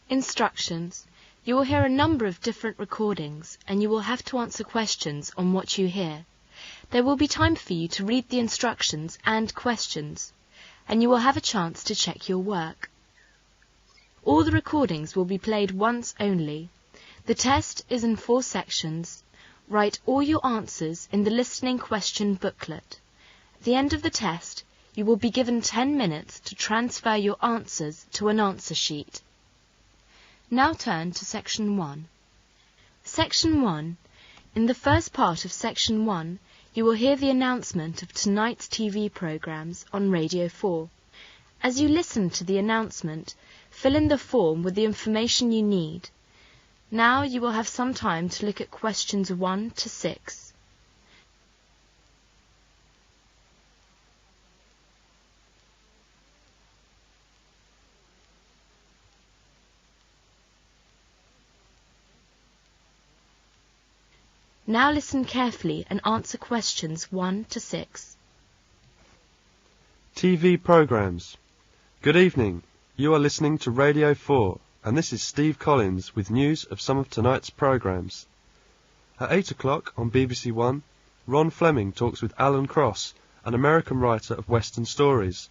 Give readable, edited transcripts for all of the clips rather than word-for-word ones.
Instructions. You will hear a number of different recordings, and you will have to answer questions on what you hear. There will be time for you to read the instructions and questions, and you will have a chance to check your work. All the recordings will be played once only. The test is in 4 sections. Write all your answers in the listening question booklet. At the end of the test, you will be given 10 minutes to transfer your answers to an answer sheet. Now turn to Section 1. Section 1. In the first part of Section 1, you will hear the announcement of tonight's TV programmes on Radio 4. As you listen to the announcement, fill in the form with the information you need. Now you will have some time to look at questions 1 to 6. Now listen carefully and answer questions 1 to 6. TV programmes. Good evening. You are listening to Radio 4, and this is Steve Collins with news of some of tonight's programmes. At 8 o'clock on BBC One, Ron Fleming talks with Alan Cross, an American writer of Western stories.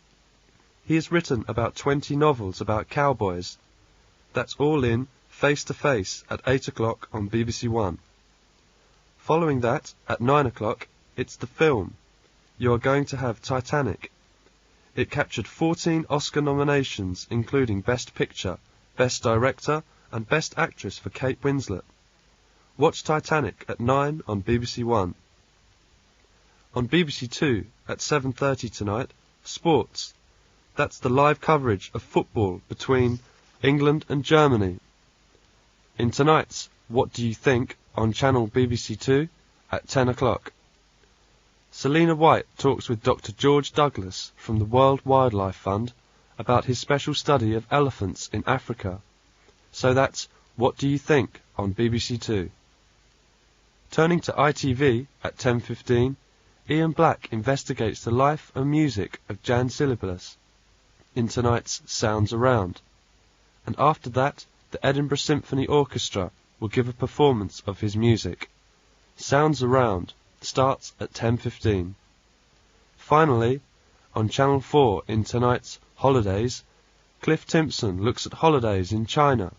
He has written about 20 novels about cowboys. That's all in Face to Face at 8 o'clock on BBC One. Following that, at 9 o'clock, it's the film. You are going to have Titanic. It captured 14 Oscar nominations, including Best Picture, Best Director, and Best Actress for Kate Winslet. Watch Titanic at 9 on BBC One. On BBC Two, at 7:30 tonight, Sports. That's the live coverage of football between England and Germany. In tonight's What Do You Think? On channel BBC Two at 10 o'clock. Selina White talks with Dr. George Douglas from the World Wildlife Fund about his special study of elephants in Africa. So that's What Do You Think? On BBC Two. Turning to ITV at 10:15, Ian Black investigates the life and music of Jan Silibulus in tonight's Sounds Around. And after that, the Edinburgh Symphony Orchestra will give a performance of his music. Sounds Around starts at 10:15. Finally, on Channel 4 in tonight's Holidays, Cliff Timpson looks at holidays in China.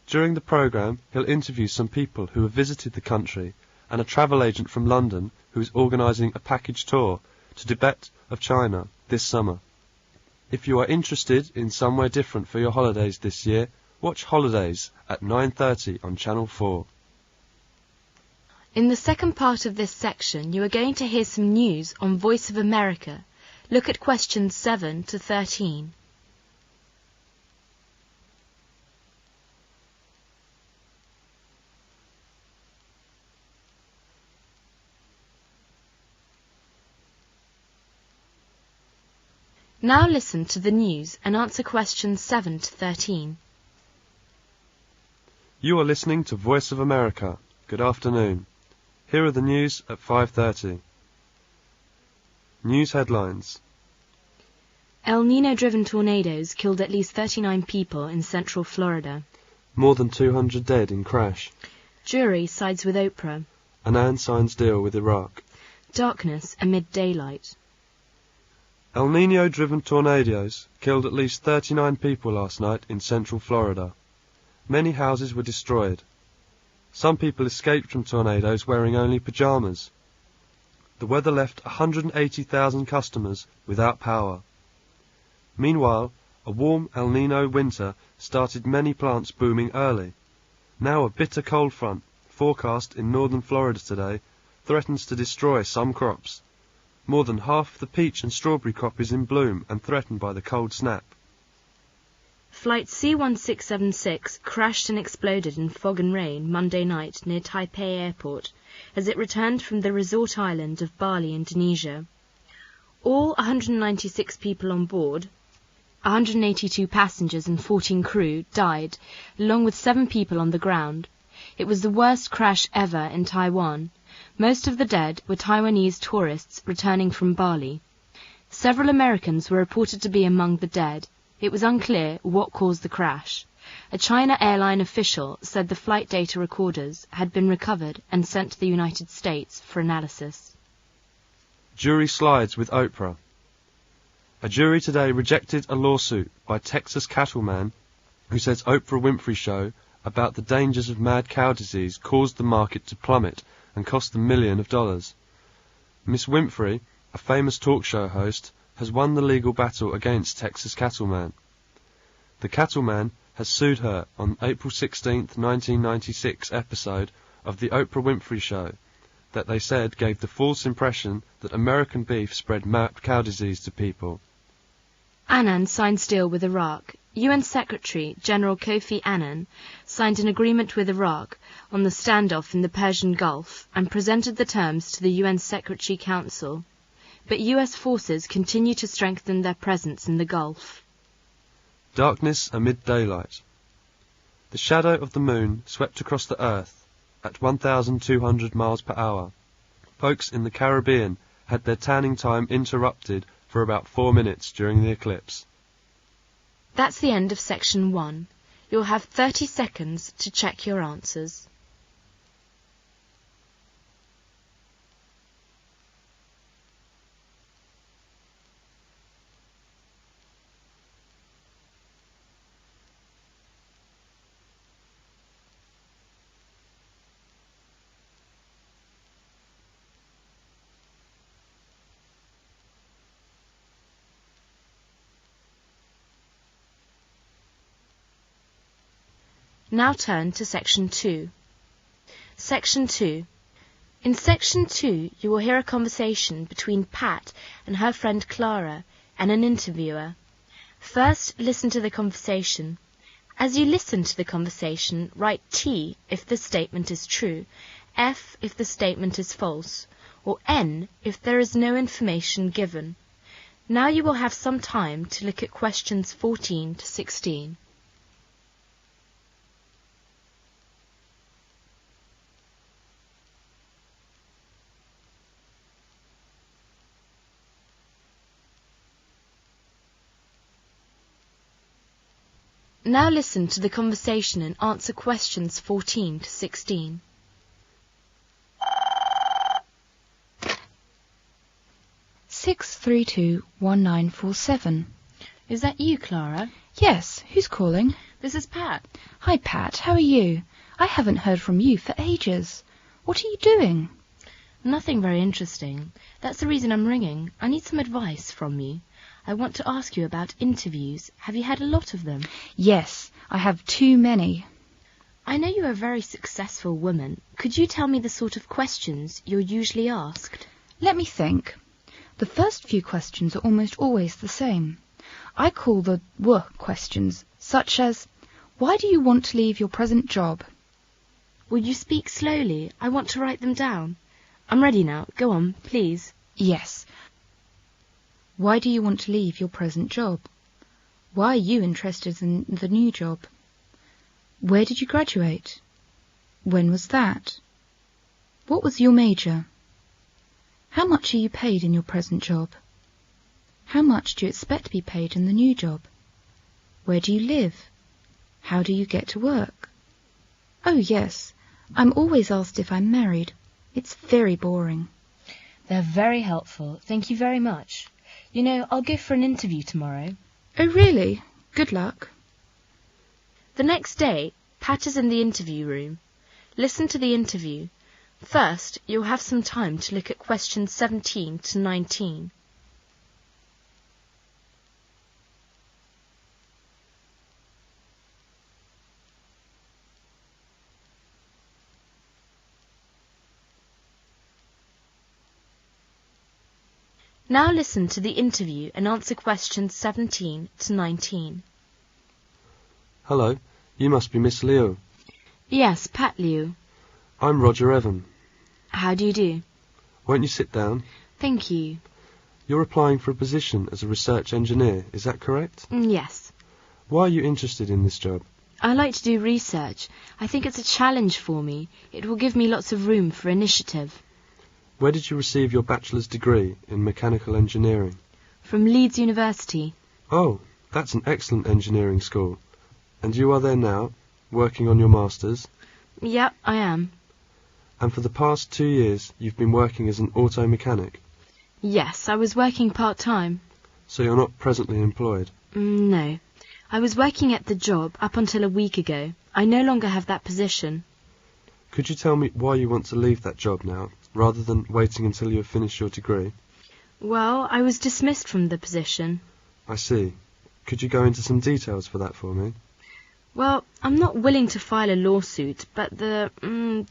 During the programme, he'll interview some people who have visited the country and a travel agent from London who is organising a package tour to Tibet of China this summer. If you are interested in somewhere different for your holidays this year, watch Holidays at 9:30 on Channel 4. In the second part of this section, you are going to hear some news on Voice of America. Look at questions 7 to 13. Now listen to the news and answer questions 7 to 13. You are listening to Voice of America. Good afternoon. Here are the news at 5:30. News headlines. El Nino-driven tornadoes killed at least 39 people in central Florida. More than 200 dead in crash. Jury sides with Oprah. Annan signs deal with Iraq. Darkness amid daylight. El Nino-driven tornadoes killed at least 39 people last night in central Florida. Many houses were destroyed. Some people escaped from tornadoes wearing only pajamas. The weather left 180,000 customers without power. Meanwhile, a warm El Nino winter started many plants booming early. Now a bitter cold front, forecast in northern Florida today, threatens to destroy some crops. More than half the peach and strawberry crop is in bloom and threatened by the cold snap. Flight C-1676 crashed and exploded in fog and rain Monday night near Taipei Airport as it returned from the resort island of Bali, Indonesia. All 196 people on board, 182 passengers and 14 crew, died, along with 7 people on the ground. It was the worst crash ever in Taiwan. Most of the dead were Taiwanese tourists returning from Bali. Several Americans were reported to be among the dead. It was unclear what caused the crash. A China airline official said the flight data recorders had been recovered and sent to the United States for analysis. Jury slides with Oprah. A jury today rejected a lawsuit by Texas cattleman who says Oprah Winfrey Show about the dangers of mad cow disease caused the market to plummet and cost them millions of dollars. Miss Winfrey, a famous talk show host, has won the legal battle against Texas cattleman. The cattleman has sued her on April 16, 1996 episode of the Oprah Winfrey Show that they said gave the false impression that American beef spread mad cow disease to people. Annan signs deal with Iraq. UN Secretary General Kofi Annan signed an agreement with Iraq on the standoff in the Persian Gulf and presented the terms to the UN Security Council. But US forces continue to strengthen their presence in the Gulf. Darkness amid daylight. The shadow of the moon swept across the earth at 1,200 miles per hour. Folks in the Caribbean had their tanning time interrupted for about 4 minutes during the eclipse. That's the end of section 1. You'll have 30 seconds to check your answers. Now turn to Section 2. Section 2. In Section 2, you will hear a conversation between Pat and her friend Clara and an interviewer. First, listen to the conversation. As you listen to the conversation, write T if the statement is true, F if the statement is false, or N if there is no information given. Now you will have some time to look at questions 14 to 16. Now listen to the conversation and answer questions 14 to 16. (6321947). Is that you, Clara? Yes, who's calling? This is Pat. Hi, Pat, how are you? I haven't heard from you for ages. What are you doing? Nothing very interesting. That's the reason I'm ringing. I need some advice from you. I want to ask you about interviews. Have you had a lot of them? Yes, I have too many. I know you're a very successful woman. Could you tell me the sort of questions you're usually asked? Let me think. The first few questions are almost always the same. I call the "wh" questions, such as, why do you want to leave your present job? Will you speak slowly? I want to write them down. I'm ready now. Go on, please. Yes. Why do you want to leave your present job? Why are you interested in the new job? Where did you graduate? When was that? What was your major? How much are you paid in your present job? How much do you expect to be paid in the new job? Where do you live? How do you get to work? Oh yes, I'm always asked if I'm married. It's very boring. They're very helpful. Thank you very much. You know, I'll go for an interview tomorrow. Oh really? Good luck. The next day, Pat is in the interview room. Listen to the interview. First, you'll have some time to look at questions 17 to 19. Now listen to the interview and answer questions 17 to 19. Hello, you must be Miss Liu. Yes, Pat Liu. I'm Roger Evan. How do you do? Won't you sit down? Thank you. You're applying for a position as a research engineer, is that correct? Yes. Why are you interested in this job? I like to do research. I think it's a challenge for me. It will give me lots of room for initiative. Where did you receive your bachelor's degree in mechanical engineering? From Leeds University. Oh, that's an excellent engineering school. And you are there now, working on your masters? Yep, I am. And for the past 2 years you've been working as an auto mechanic? Yes, I was working part-time. So you're not presently employed? No. I was working at the job up until a week ago. I no longer have that position. Could you tell me why you want to leave that job now, rather than waiting until you have finished your degree? Well, I was dismissed from the position. I see. Could you go into some details for that for me? Well, I'm not willing to file a lawsuit, but the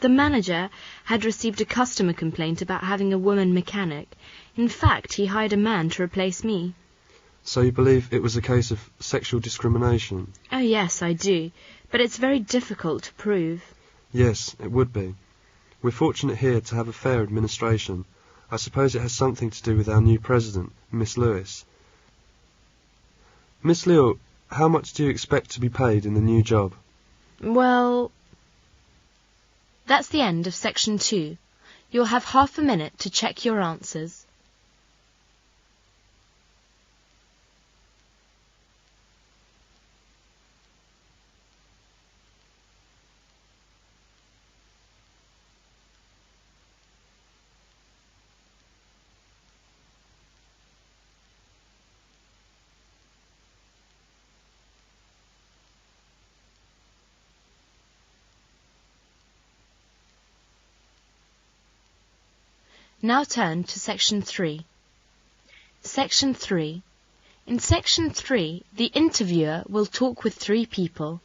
manager had received a customer complaint about having a woman mechanic. In fact, he hired a man to replace me. So you believe it was a case of sexual discrimination? Oh yes, I do. But it's very difficult to prove. Yes, it would be. We're fortunate here to have a fair administration. I suppose it has something to do with our new president, Miss Lewis. Miss Liu, how much do you expect to be paid in the new job? Well, that's the end of section 2. You'll have half a minute to check your answers. Now turn to section 3. Section 3. In section 3, the interviewer will talk with 3 people.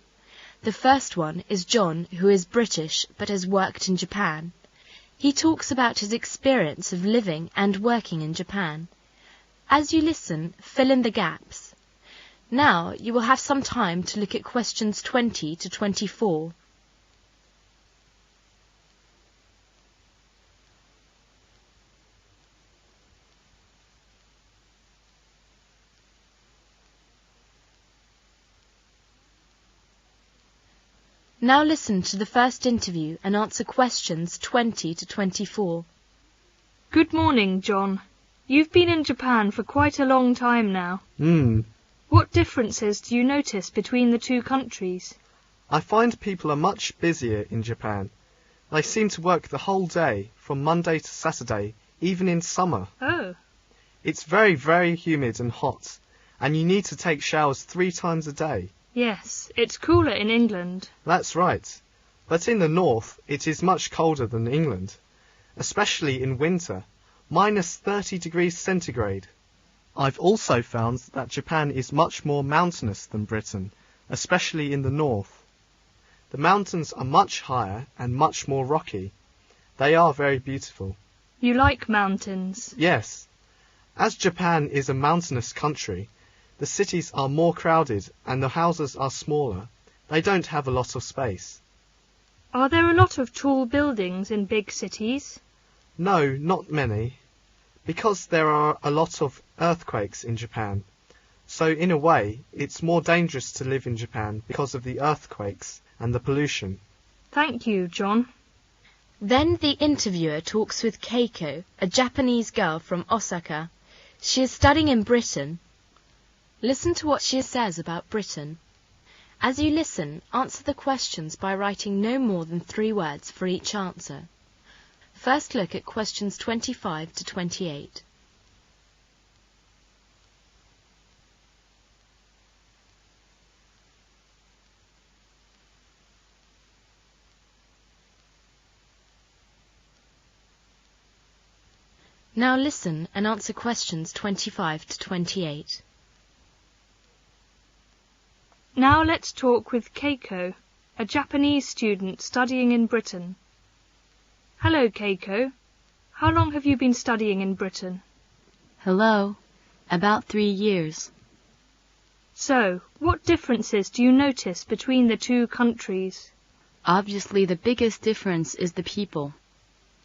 The first one is John, who is British but has worked in Japan. He talks about his experience of living and working in Japan. As you listen, fill in the gaps. Now you will have some time to look at questions 20 to 24. Now listen to the first interview and answer questions 20 to 24. Good morning, John. You've been in Japan for quite a long time now. What differences do you notice between the 2 countries? I find people are much busier in Japan. They seem to work the whole day, from Monday to Saturday, even in summer. Oh. It's very, very humid and hot, and you need to take showers 3 times a day. Yes, it's cooler in England. That's right. But in the north, it is much colder than England, especially in winter, minus 30 degrees centigrade. I've also found that Japan is much more mountainous than Britain, especially in the north. The mountains are much higher and much more rocky. They are very beautiful. You like mountains? Yes. As Japan is a mountainous country, the cities are more crowded and the houses are smaller. They don't have a lot of space. Are there a lot of tall buildings in big cities? No, not many. Because there are a lot of earthquakes in Japan. So in a way, it's more dangerous to live in Japan because of the earthquakes and the pollution. Thank you, John. Then the interviewer talks with Keiko, a Japanese girl from Osaka. She is studying in Britain. Listen to what she says about Britain. As you listen, answer the questions by writing no more than 3 words for each answer. First look at questions 25 to 28. Now listen and answer questions 25 to 28. Now let's talk with Keiko, a Japanese student studying in Britain. Hello, Keiko. How long have you been studying in Britain? Hello. About 3 years. So, what differences do you notice between the 2 countries? Obviously, the biggest difference is the people.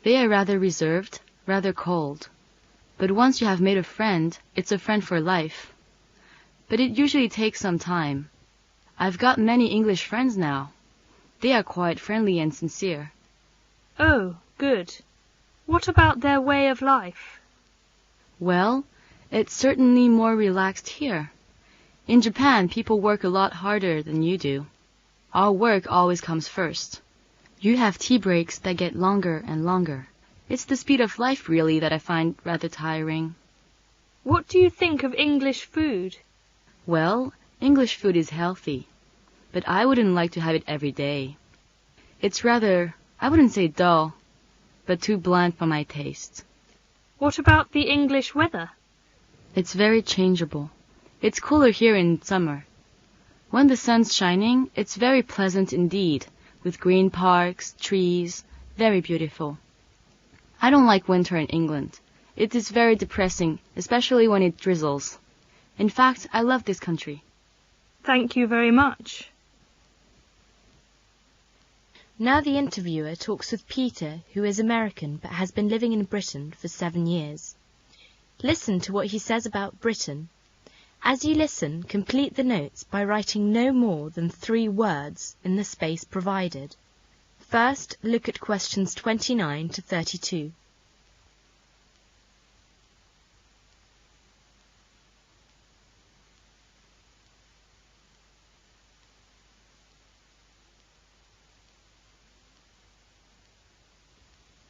They are rather reserved, rather cold. But once you have made a friend, it's a friend for life. But it usually takes some time. I've got many English friends now. They are quite friendly and sincere. Oh, good. What about their way of life? Well, it's certainly more relaxed here. In Japan, people work a lot harder than you do. Our work always comes first. You have tea breaks that get longer and longer. It's the speed of life, really, that I find rather tiring. What do you think of English food? Well, English food is healthy, but I wouldn't like to have it every day. It's rather, I wouldn't say dull, but too bland for my taste. What about the English weather? It's very changeable. It's cooler here in summer. When the sun's shining, it's very pleasant indeed, with green parks, trees, very beautiful. I don't like winter in England. It is very depressing, especially when it drizzles. In fact, I love this country. Thank you very much. Now the interviewer talks with Peter, who is American but has been living in Britain for 7 years. Listen to what he says about Britain. As you listen, complete the notes by writing no more than 3 words in the space provided. First, look at questions 29 to 32.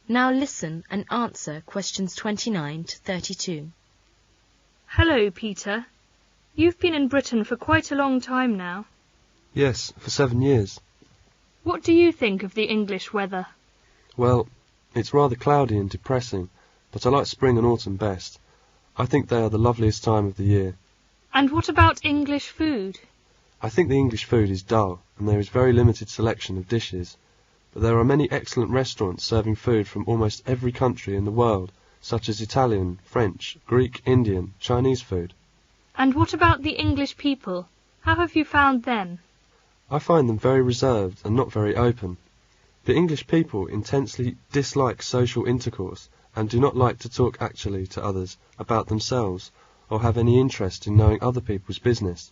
Now listen and answer questions 29 to 32. Hello, Peter. You've been in Britain for quite a long time now. Yes, for 7 years. What do you think of the English weather? Well, it's rather cloudy and depressing, but I like spring and autumn best. I think they are the loveliest time of the year. And what about English food? I think the English food is dull, and there is very limited selection of dishes. But there are many excellent restaurants serving food from almost every country in the world, such as Italian, French, Greek, Indian, Chinese food. And what about the English people? How have you found them? I find them very reserved and not very open. The English people intensely dislike social intercourse and do not like to talk actually to others about themselves or have any interest in knowing other people's business.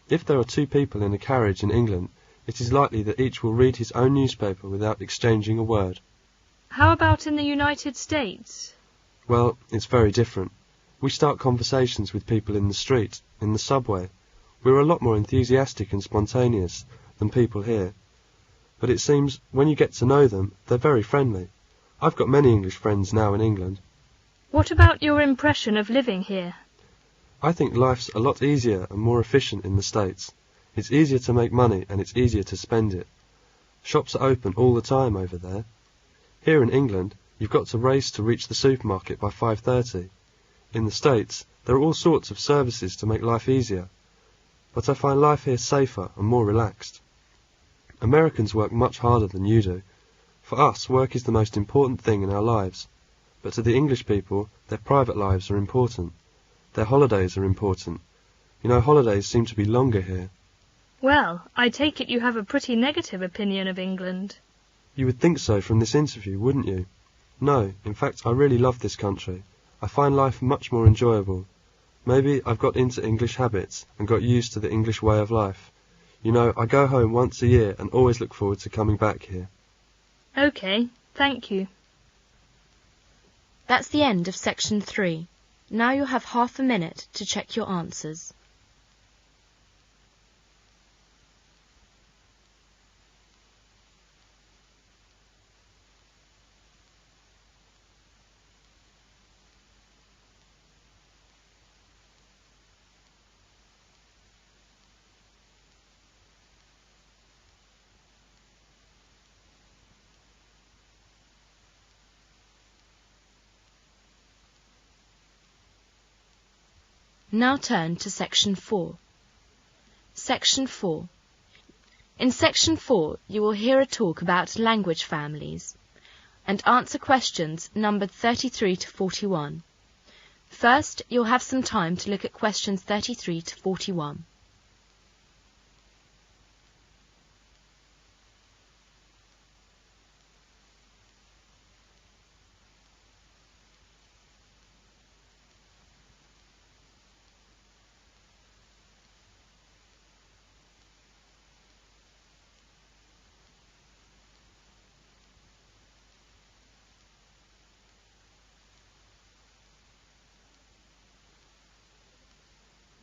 If there are 2 people in a carriage in England, it is likely that each will read his own newspaper without exchanging a word. How about in the United States? Well, it's very different. We start conversations with people in the street, in the subway. We're a lot more enthusiastic and spontaneous than people here. But it seems, when you get to know them, they're very friendly. I've got many English friends now in England. What about your impression of living here? I think life's a lot easier and more efficient in the States. It's easier to make money and it's easier to spend it. Shops are open all the time over there. Here in England, you've got to race to reach the supermarket by 5:30. In the States, there are all sorts of services to make life easier. But I find life here safer and more relaxed. Americans work much harder than you do. For us, work is the most important thing in our lives. But to the English people, their private lives are important. Their holidays are important. You know, holidays seem to be longer here. Well, I take it you have a pretty negative opinion of England. You would think so from this interview, wouldn't you? No, in fact, I really love this country. I find life much more enjoyable. Maybe I've got into English habits and got used to the English way of life. You know, I go home once a year and always look forward to coming back here. OK, thank you. That's the end of section 3. Now you'll have half a minute to check your answers. Now turn to section 4. Section 4. In section 4, you will hear a talk about language families and answer questions numbered 33 to 41. First, you'll have some time to look at questions 33 to 41.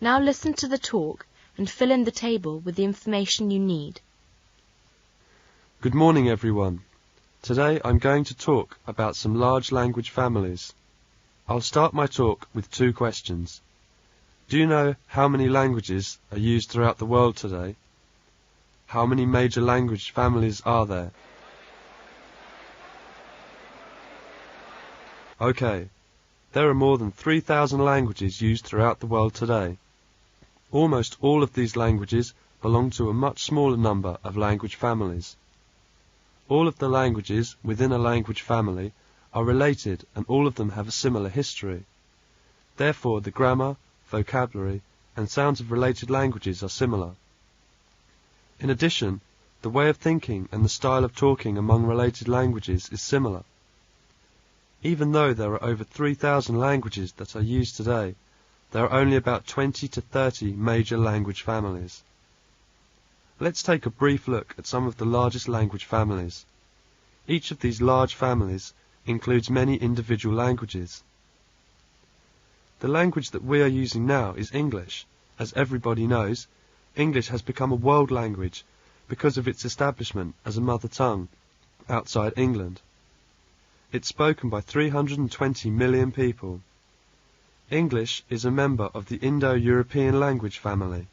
Now listen to the talk and fill in the table with the information you need. Good morning, everyone. Today I'm going to talk about some large language families. I'll start my talk with 2 questions. Do you know how many languages are used throughout the world today? How many major language families are there? Okay, there are more than 3,000 languages used throughout the world today. Almost all of these languages belong to a much smaller number of language families. All of the languages within a language family are related, and all of them have a similar history. Therefore, the grammar, vocabulary, and sounds of related languages are similar. In addition, the way of thinking and the style of talking among related languages is similar. Even though there are over 3,000 languages that are used today, there are only about 20 to 30 major language families. Let's take a brief look at some of the largest language families. Each of these large families includes many individual languages. The language that we are using now is English. As everybody knows, English has become a world language because of its establishment as a mother tongue outside England. It's spoken by 320 million people. English is a member of the Indo-European language family.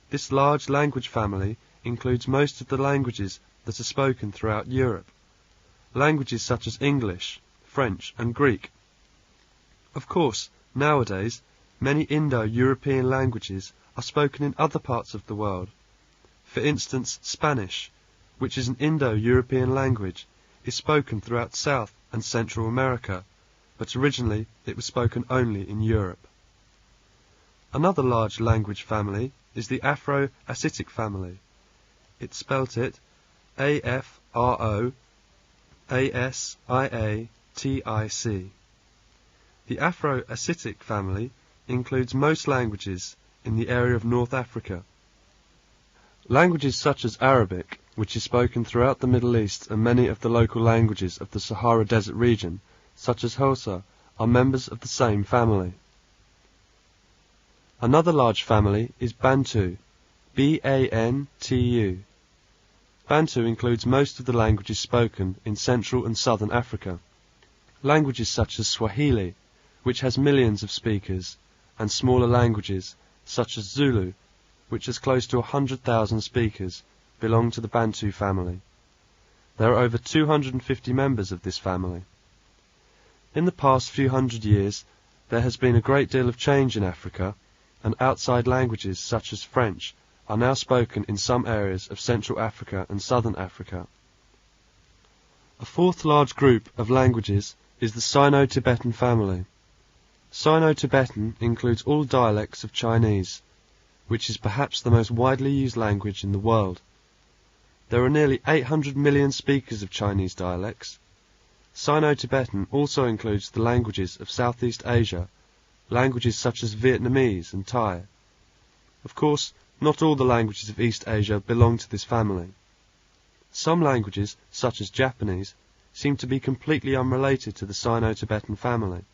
This large language family includes most of the languages that are spoken throughout Europe. Languages such as English, French, and Greek. Of course, nowadays, many Indo-European languages are spoken in other parts of the world. For instance, Spanish, which is an Indo-European language, is spoken throughout South and Central America, but originally it was spoken only in Europe. Another large language family is the Afro-Asiatic family. It spelt it A-F-R-O-A-S-I-A-T-I-C. The Afro-Asiatic family includes most languages in the area of North Africa. Languages such as Arabic, which is spoken throughout the Middle East, and many of the local languages of the Sahara Desert region, such as Hausa, are members of the same family. Another large family is Bantu, B-A-N-T-U. Bantu includes most of the languages spoken in Central and Southern Africa. Languages such as Swahili, which has millions of speakers, and smaller languages such as Zulu, which has close to 100,000 speakers, belong to the Bantu family. There are over 250 members of this family. In the past few hundred years, there has been a great deal of change in Africa, and outside languages such as French are now spoken in some areas of Central Africa and Southern Africa. A fourth large group of languages is the Sino-Tibetan family. Sino-Tibetan includes all dialects of Chinese, which is perhaps the most widely used language in the world. There are nearly 800 million speakers of Chinese dialects. Sino-Tibetan also includes the languages of Southeast Asia, languages such as Vietnamese and Thai. Of course, not all the languages of East Asia belong to this family. Some languages, such as Japanese, seem to be completely unrelated to the Sino-Tibetan family.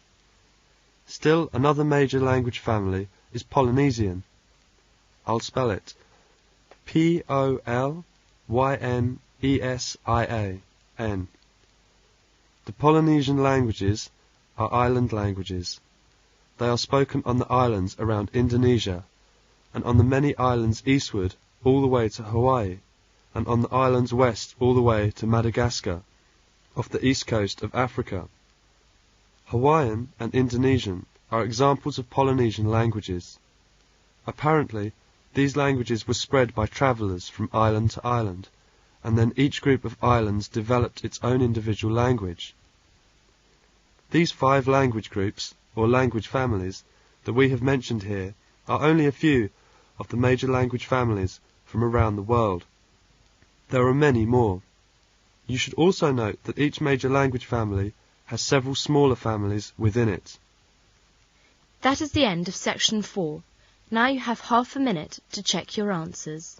Still, another major language family is Polynesian. I'll spell it P-O-L-Y-N-E-S-I-A-N. The Polynesian languages are island languages. They are spoken on the islands around Indonesia, and on the many islands eastward all the way to Hawaii, and on the islands west all the way to Madagascar, off the east coast of Africa. Hawaiian and Indonesian are examples of Polynesian languages. Apparently, these languages were spread by travellers from island to island, and then each group of islands developed its own individual language. These 5 language groups, or language families, that we have mentioned here are only a few of the major language families from around the world. There are many more. You should also note that each major language family has several smaller families within it. That is the end of section 4. Now you have half a minute to check your answers.